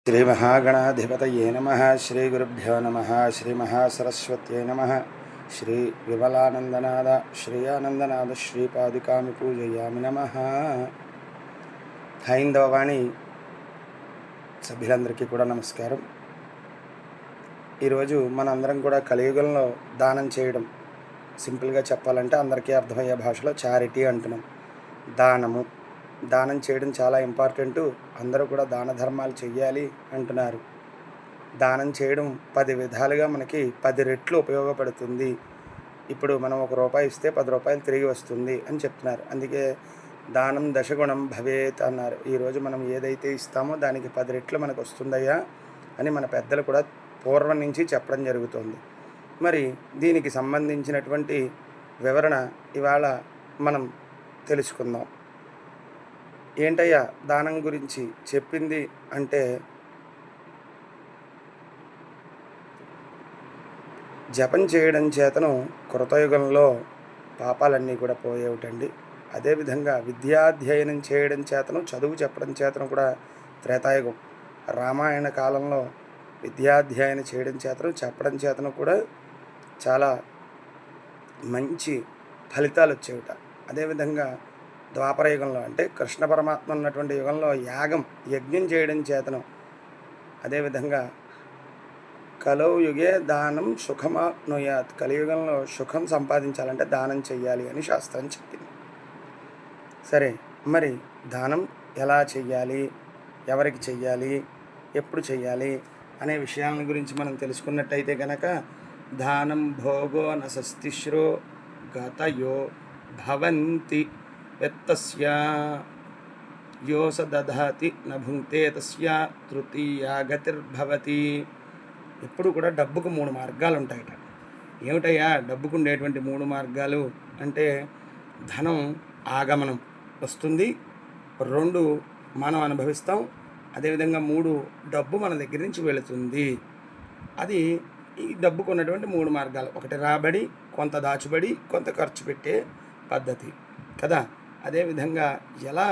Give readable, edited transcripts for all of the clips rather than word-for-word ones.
श्रीमहागणाधिपतये नमः। श्रीगुरुभ्यो नमः। श्रीमहासरस्वत्यै नमः। श्रीविमलानन्दनाद श्रीयानन्दनाद श्रीपादिकामि पूजयामि नमः। హైందవవాణి సభ్యులందరికీ కూడా నమస్కారం. ఈరోజు మనందరం కూడా కలియుగంలో దానం చేయడం, సింపుల్గా చెప్పాలంటే అందరికీ అర్థమయ్యే భాషలో చారిటీ అంటున్నాం. దానం చేయడం చాలా ఇంపార్టెంటు. అందరూ కూడా దాన ధర్మాలు చెయ్యాలి అంటున్నారు. దానం చేయడం 10 విధాలుగా మనకి 10 రెట్లు ఉపయోగపడుతుంది. ఇప్పుడు మనం ₹1 ఇస్తే ₹10 తిరిగి వస్తుంది అని చెప్తున్నారు. అందుకే దానం దశగుణం భవేత్ అన్నారు. ఈరోజు మనం ఏదైతే ఇస్తామో దానికి 10 రెట్లు మనకు వస్తుందయ్యా అని మన పెద్దలు కూడా పూర్వం నుంచి చెప్పడం జరుగుతుంది. మరి దీనికి సంబంధించినటువంటి వివరణ ఇవాళ మనం తెలుసుకుందాం. ఏంటయ్యా దానం గురించి చెప్పింది అంటే, జపం చేయడం చేతను కృతయుగంలో పాపాలన్నీ కూడా పోయేవిటండి. అదేవిధంగా విద్యాధ్యయనం చేయడం చేతను, చదువు చెప్పడం చేతను కూడా త్రేతాయుగం. రామాయణ కాలంలో విద్యాధ్యయనం చేయడం చేతను, చెప్పడం చేతను కూడా చాలా మంచి ఫలితాలు వచ్చేవిట. అదేవిధంగా ద్వాపరయుగంలో అంటే కృష్ణ పరమాత్మ ఉన్నటువంటి యుగంలో యజ్ఞం చేయడం చేతను, అదేవిధంగా కలౌ యుగే దానం సుఖమాప్నుయాత్, కలియుగంలో సుఖం సంపాదించాలంటే దానం చెయ్యాలి అని శాస్త్రం చెప్పింది. సరే, మరి దానం ఎలా చెయ్యాలి, ఎవరికి చెయ్యాలి, ఎప్పుడు చెయ్యాలి అనే విషయాల గురించి మనం తెలుసుకున్నట్టయితే కనుక, దానం భోగో నసస్తిశ్రో గతయో భవంతి వెత్తస్య యోస దధాతి నభుంక్తే తస్య తృతీయా గతిర్భవతి. ఎప్పుడు కూడా డబ్బుకు 3 మార్గాలు ఉంటాయట. ఏమిటయ్యా డబ్బుకు ఉండేటువంటి 3 మార్గాలు అంటే, ధనం ఆగమనం వస్తుంది, 2 మనం అనుభవిస్తాం, అదేవిధంగా 3 డబ్బు మన దగ్గర నుంచి వెళుతుంది. అది ఈ డబ్బుకు ఉన్నటువంటి 3 మార్గాలు. ఒకటి రాబడి, కొంత దాచుబడి, కొంత ఖర్చు పెట్టే పద్ధతి కదా. అదేవిధంగా ఎలా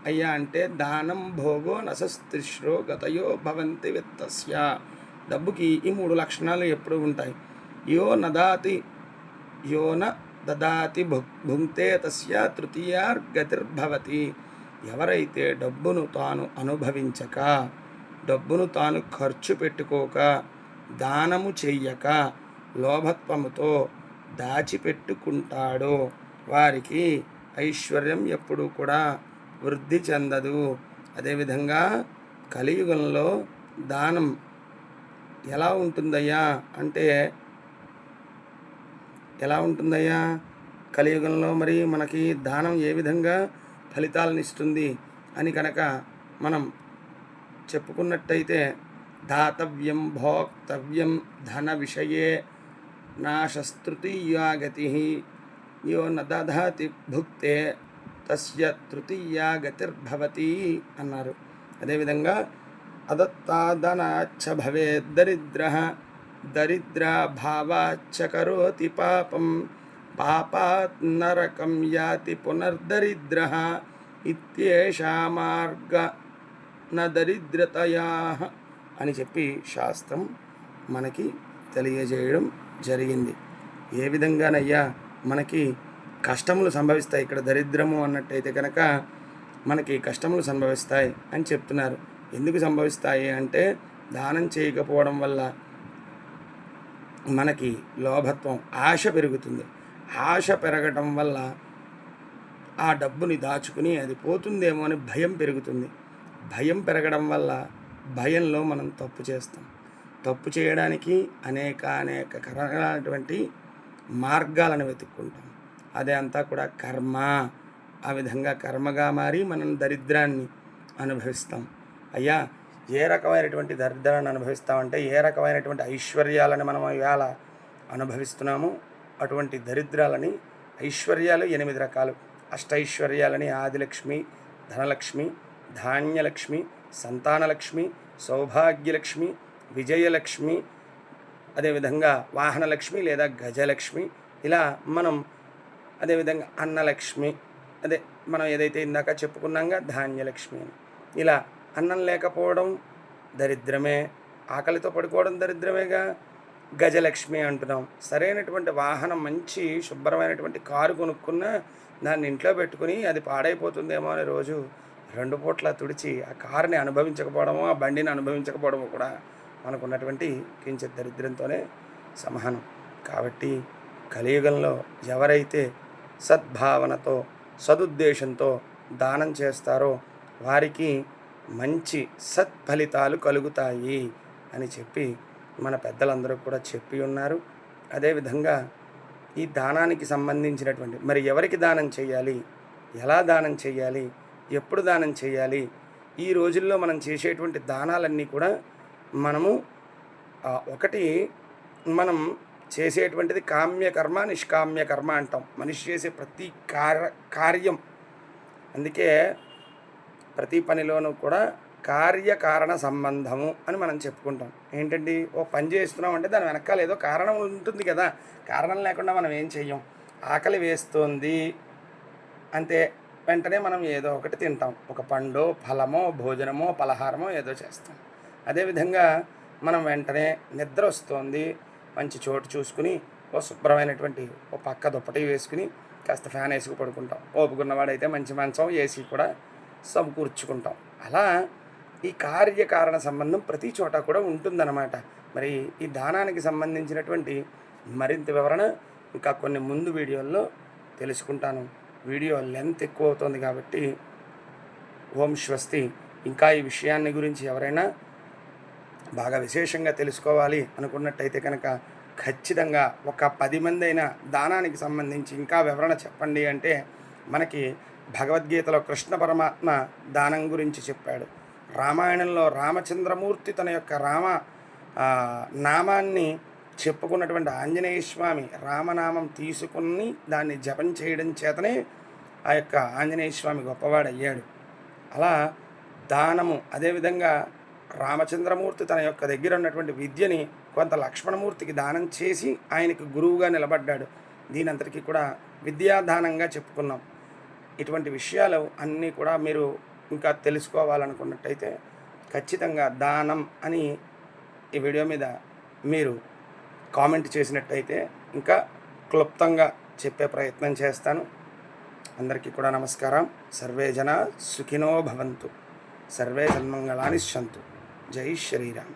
అయ్యా అంటే, దానం భోగో నసస్తిశ్రో గతయో భవంతి విత్తస్య. డబ్బుకి ఈ 3 లక్షణాలు ఎప్పుడు ఉంటాయి. యో న దదాతి భుంక్తే తస్య తృతీయార్ గతిర్భవతి. ఎవరైతే డబ్బును తాను అనుభవించక, డబ్బును తాను ఖర్చు పెట్టుకోక, దానము చెయ్యక, లోభత్వముతో దాచిపెట్టుకుంటాడో వారికి ఐశ్వర్యం ఎప్పుడు కూడా వృద్ధి చెందదు. అదేవిధంగా కలియుగంలో దానం ఎలా ఉంటుందయ్యా అంటే, కలియుగంలో మరి మనకి దానం ఏ విధంగా ఫలితాలను ఇస్తుంది అని కనుక మనం చెప్పుకున్నట్టయితే, దాతవ్యం భోక్తవ్యం ధన విషయే నాశస్తృతీయా గతి యో న దధాతి భుక్తే తస్య తృతీయా గతిర్భవతి అన్నారు. అదేవిధంగా అదత్తాదనాచ్చ భవేద్ దరిద్రః దరిద్రాభావాచ్చ కరోతి పాపం పాపాత్ నరకం యాతి పునర్దరిద్రః ఇత్యేషా మార్గ న దరిద్రతయాః అని చెప్పి శాస్త్రం మనకి తెలియజేయడం జరిగింది. ఏ విధంగానయ్యా మనకి కష్టములు సంభవిస్తాయి. ఇక్కడ దరిద్రము అన్నట్టయితే కనుక మనకి కష్టములు సంభవిస్తాయి అని చెప్తున్నారు. ఎందుకు సంభవిస్తాయి అంటే, దానం చేయకపోవడం వల్ల మనకి లోభత్వం, ఆశ పెరుగుతుంది. ఆశ పెరగటం వల్ల ఆ డబ్బుని దాచుకుని అది పోతుందేమో అని భయం పెరుగుతుంది. భయం పెరగడం వల్ల భయంలో మనం తప్పు చేస్తాం. తప్పు చేయడానికి అనేక రకాలైనటువంటి మార్గాలను వెతుక్కుంటాం. అదే అంతా కూడా కర్మ. ఆ విధంగా కర్మగా మారి మనం దరిద్రాన్ని అనుభవిస్తాం. అయ్యా ఏ రకమైనటువంటి దరిద్రాన్ని అనుభవిస్తామంటే, ఏ రకమైనటువంటి ఐశ్వర్యాలను మనం ఇవాళ అనుభవిస్తున్నామో అటువంటి దరిద్రాలని, ఐశ్వర్యాలు 8 రకాలు. అష్టైశ్వర్యాలని ఆదిలక్ష్మి, ధనలక్ష్మి, ధాన్యలక్ష్మి, సంతానలక్ష్మి, సౌభాగ్యలక్ష్మి, విజయలక్ష్మి, అదేవిధంగా వాహనలక్ష్మి లేదా గజలక్ష్మి, ఇలా మనం అదేవిధంగా అన్నలక్ష్మి, అదే మనం ఏదైతే ఇందాక చెప్పుకున్నాగా ధాన్యలక్ష్మి అని, ఇలా అన్నం లేకపోవడం దరిద్రమే. ఆకలితో పడుకోవడం దరిద్రమేగా. గజలక్ష్మి అంటున్నాం. సరైనటువంటి వాహనం, మంచి శుభ్రమైనటువంటి కారు కొనుక్కున్నా దాన్ని ఇంట్లో పెట్టుకుని అది పాడైపోతుందేమో అని రోజు 2 పూట్ల తుడిచి ఆ కారుని అనుభవించకపోవడమో, ఆ బండిని అనుభవించకపోవడమో కూడా మనకున్నటువంటి కించిత్ దరిద్రంతోనే సమానం. కాబట్టి కలియుగంలో ఎవరైతే సద్భావనతో, సదుద్దేశంతో దానం చేస్తారో వారికి మంచి సత్ఫలితాలు కలుగుతాయి అని చెప్పి మన పెద్దలందరూ కూడా చెప్పి ఉన్నారు. అదేవిధంగా ఈ దానానికి సంబంధించినటువంటి మరి ఎవరికి దానం చేయాలి, ఎలా దానం చేయాలి, ఎప్పుడు దానం చేయాలి, ఈ రోజుల్లో మనం చేసేటువంటి దానాలన్నీ కూడా మనము ఒకటి మనం చేసేటువంటిది కామ్యకర్మ, నిష్కామ్యకర్మ అంటాం. మనిషి చేసే ప్రతి కార్యం, అందుకే ప్రతి పనిలోనూ కూడా కార్యకారణ సంబంధము అని మనం చెప్పుకుంటాం. ఏంటండి, ఓ పని చేస్తున్నాం అంటే దాని వెనకాల ఏదో కారణం ఉంటుంది కదా. కారణం లేకుండా మనం ఏం చెయ్యం. ఆకలి వేస్తోంది అంతే, వెంటనే మనం ఏదో ఒకటి తింటాం. ఒక పండో, ఫలమో, భోజనమో, పలహారమో ఏదో చేస్తాం. అదేవిధంగా మనం వెంటనే నిద్ర వస్తోంది, మంచి చోటు చూసుకుని ఓ శుభ్రమైనటువంటి ఓ పక్క దుప్పటి వేసుకుని కాస్త ఫ్యాన్ వేసుకు పడుకుంటాం. ఓపుకున్నవాడైతే మంచి మంచం, ఏసీ కూడా సమకూర్చుకుంటాం. అలా ఈ కార్యకారణ సంబంధం ప్రతి చోట కూడా ఉంటుందన్నమాట. మరి ఈ దానానికి సంబంధించినటువంటి మరింత వివరణ ఇంకా కొన్ని ముందు వీడియోల్లో తెలుసుకుంటాను. వీడియో లెంత్ ఎక్కువ అవుతుంది కాబట్టి ఓం స్వస్తి. ఇంకా ఈ విషయాన్ని గురించి ఎవరైనా బాగా విశేషంగా తెలుసుకోవాలి అనుకున్నట్టయితే కనుక ఖచ్చితంగా ఒక 10 మంది అయినా దానానికి సంబంధించి ఇంకా వివరణ చెప్పండి అంటే మనకి భగవద్గీతలో కృష్ణ పరమాత్మ దానం గురించి చెప్పాడు. రామాయణంలో రామచంద్రమూర్తి తన యొక్క నామాన్ని చెప్పుకున్నటువంటి ఆంజనేయ స్వామి రామనామం తీసుకుని దాన్ని జపం చేయడం చేతనే ఆ యొక్క ఆంజనేయ స్వామి గొప్పవాడయ్యాడు. అలా దానము, అదేవిధంగా రామచంద్రమూర్తి తన యొక్క దగ్గర ఉన్నటువంటి విద్యని కొంత లక్ష్మణమూర్తికి దానం చేసి ఆయనకి గురువుగా నిలబడ్డాడు. దీనంతటికీ కూడా విద్యాదానంగా చెప్పుకున్నాం. ఇటువంటి విషయాలు అన్నీ కూడా మీరు ఇంకా తెలుసుకోవాలనుకున్నట్టయితే ఖచ్చితంగా దానం అని ఈ వీడియో మీద మీరు కామెంట్ చేసినట్టయితే ఇంకా క్లుప్తంగా చెప్పే ప్రయత్నం చేస్తాను. అందరికీ కూడా నమస్కారం. సర్వే జన సుఖినో భవంతు, సర్వే సన్మంగళాని సంతు. జై శ్రీరామ్.